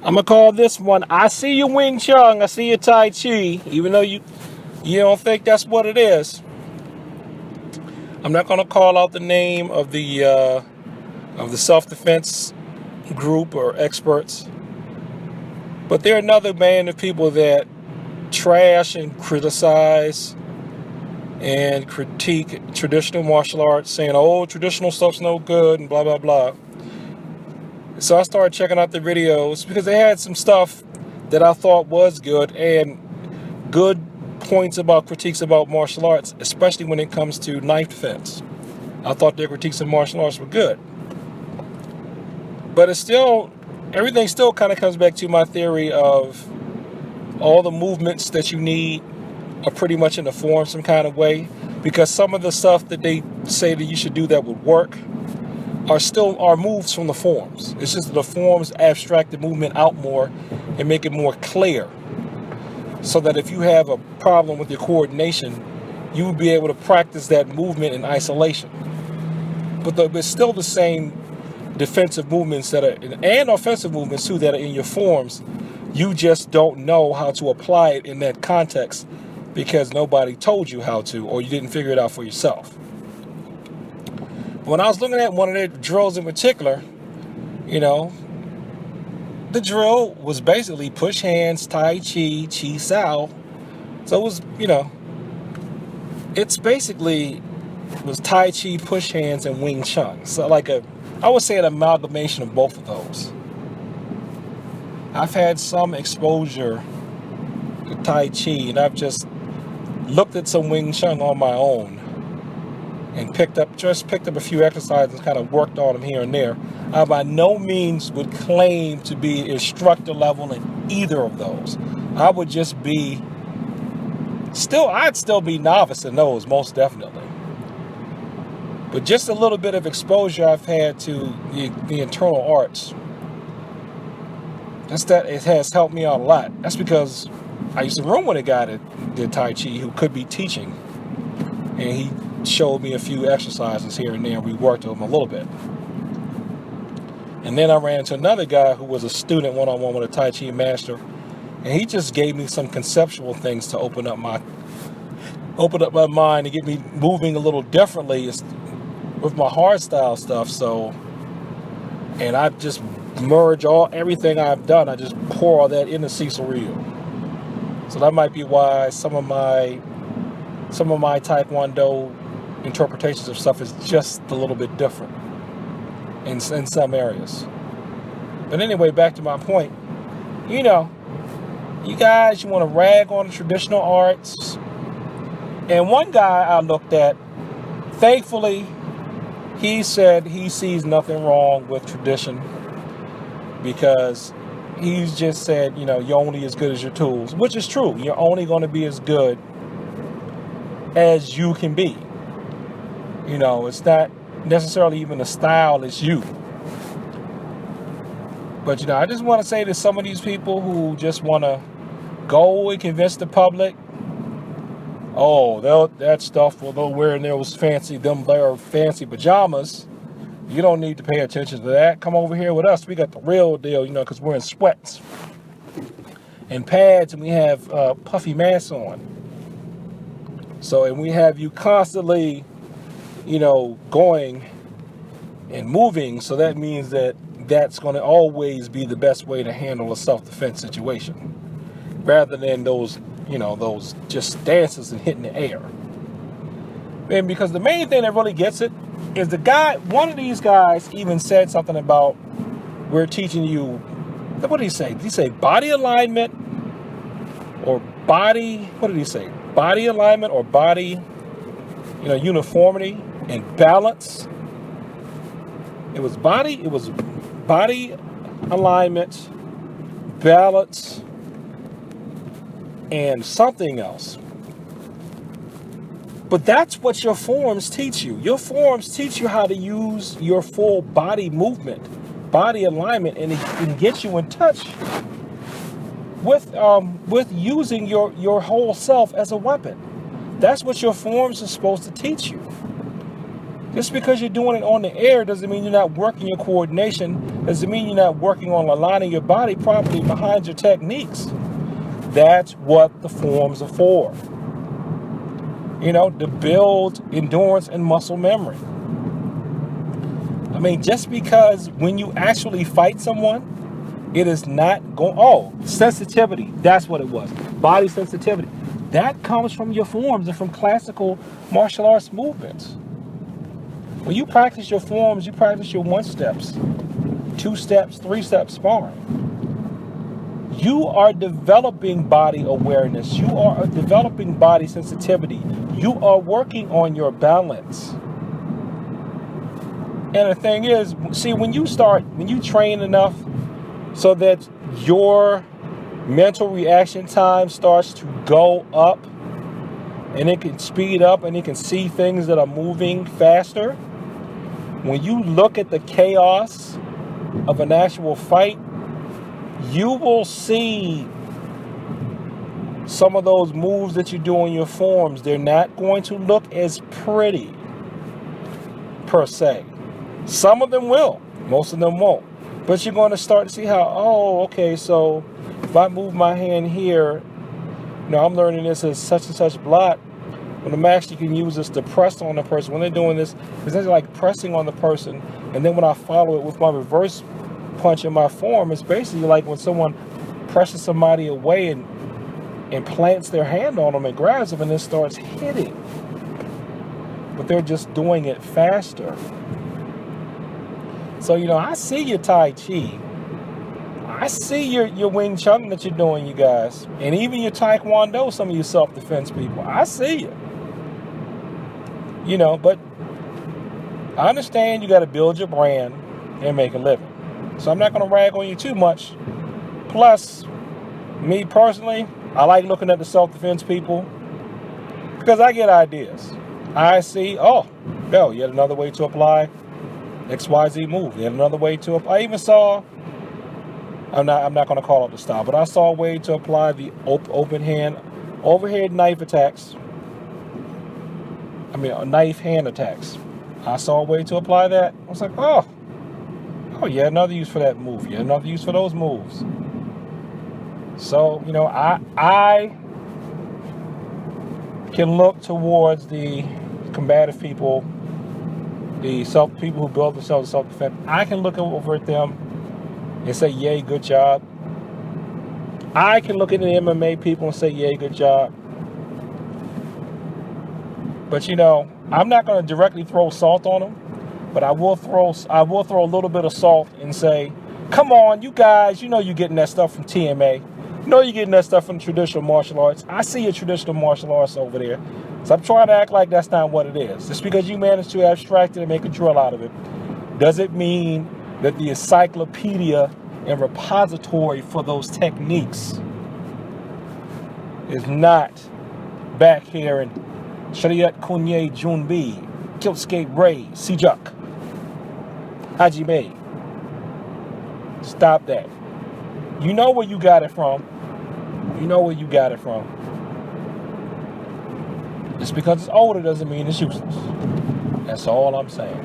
I'm gonna call this one I see you Wing Chun, I see you Tai Chi, even though you don't think that's what it is. I'm not gonna call out the name of the self-defense group or experts, but they're another band of people that trash and criticize and critique traditional martial arts, saying, oh, traditional stuff's no good and blah blah blah. So I started checking out the videos because they had some stuff that I thought was good, and good points about critiques about martial arts, especially when it comes to knife defense. I thought their critiques of martial arts were good. But everything still kind of comes back to my theory of all the movements that you need are pretty much in the form some kind of way, because some of the stuff that they say that you should do that would work are moves from the forms. It's just the forms abstract the movement out more and make it more clear, so that if you have a problem with your coordination, you would be able to practice that movement in isolation. But it's still the same defensive movements and offensive movements too that are in your forms. You just don't know how to apply it in that context because nobody told you how to, or you didn't figure it out for yourself. When I was looking at one of their drills in particular, the drill was basically push hands, Tai Chi, Chi Sao. So it was, it's basically was Tai Chi, push hands, and Wing Chun. So I would say an amalgamation of both of those. I've had some exposure to Tai Chi, and I've just looked at some Wing Chun on my own and picked up a few exercises and kind of worked on them here and there. I by no means would claim to be instructor level in either of those. I would just be I'd still be novice in those, most definitely. But just a little bit of exposure I've had to the internal arts, just that it has helped me out a lot. That's because I used to room with a guy that did Tai Chi who could be teaching, and he showed me a few exercises here and there, and we worked with him a little bit. And then I ran into another guy who was a student one-on-one with a Tai Chi master, and he just gave me some conceptual things to open up my mind and get me moving a little differently with my hard style stuff. So, and I just merge everything I've done. I just pour all that into Cecil reel. So that might be why some of my Taekwondo interpretations of stuff is just a little bit different in some areas. But anyway, back to my point. You guys, you want to rag on the traditional arts. And one guy I looked at, thankfully, he said he sees nothing wrong with tradition, because he's just said, you're only as good as your tools, which is true. You're only going to be as good as you can be. It's not necessarily even the style, it's you. But, I just want to say to some of these people who just want to go and convince the public, that stuff, they're wearing those fancy pajamas, you don't need to pay attention to that. Come over here with us. We got the real deal, because we're in sweats and pads, and we have puffy masks on. So, and we have you constantly, going and moving. So that means that's going to always be the best way to handle a self-defense situation, rather than those just dances and hitting the air. And because the main thing that really gets it is one of these guys even said something about, we're teaching you, what did he say? Did he say body alignment or body, what did he say? Body alignment or body, uniformity and balance. It was body alignment, balance, and something else. But that's what your forms teach you. Your forms teach you how to use your full body movement, body alignment, and it can get you in touch with using your whole self as a weapon. That's what your forms are supposed to teach you. Just because you're doing it on the air doesn't mean you're not working your coordination. Doesn't mean you're not working on aligning your body properly behind your techniques. That's what the forms are for. You know, to build endurance and muscle memory. I mean, just because when you actually fight someone, it is not going, oh, sensitivity. That's what it was. Body sensitivity. That comes from your forms and from classical martial arts movements. When you practice your forms, you practice your 1 steps, 2 steps, 3 steps sparring. You are developing body awareness. You are developing body sensitivity. You are working on your balance. And the thing is, see, when you train enough so that your mental reaction time starts to go up and it can speed up and it can see things that are moving faster, when you look at the chaos of an actual fight, you will see some of those moves that you do in your forms. They're not going to look as pretty, per se. Some of them will. Most of them won't. But you're going to start to see how, oh, okay, so if I move my hand here, you know, I'm learning this as such and such block. When I'm actually can use this to press on the person. When they're doing this, it's actually like pressing on the person. And then when I follow it with my reverse punch in my form, it's basically like when someone presses somebody away and plants their hand on them and grabs them and then starts hitting. But they're just doing it faster. So, you know, I see your Tai Chi. I see your Wing Chun that you're doing, you guys. And even your Taekwondo, some of you self-defense people. I see you. You know, but I understand you got to build your brand and make a living. So I'm not going to rag on you too much. Plus, me personally, I like looking at the self-defense people because I get ideas. I see, oh, no, yet another way to apply XYZ move. Yet another way to apply. I even saw, I'm not going to call it the style, but I saw a way to apply the open hand, overhead knife attacks. Knife hand attacks. I saw a way to apply that. I was like, oh, yeah, another use for that move. Yeah, another use for those moves. So, you know, I can look towards the combative people, the people who build themselves in self-defense. I can look over at them and say, yay, good job. I can look at the MMA people and say, yay, good job. But, you know, I'm not going to directly throw salt on them, but I will throw a little bit of salt and say, come on, you guys, you know you're getting that stuff from TMA. You know you're getting that stuff from traditional martial arts. I see your traditional martial arts over there. So I'm trying to act like that's not what it is. Just because you managed to abstract it and make a drill out of it doesn't mean that the encyclopedia and repository for those techniques is not back here in Shariat Kunye Junbi, Kilsuke Ray, Sijuk, Hajime. Stop that. You know where you got it from. You know where you got it from. Just because it's older doesn't mean it's useless. That's all I'm saying.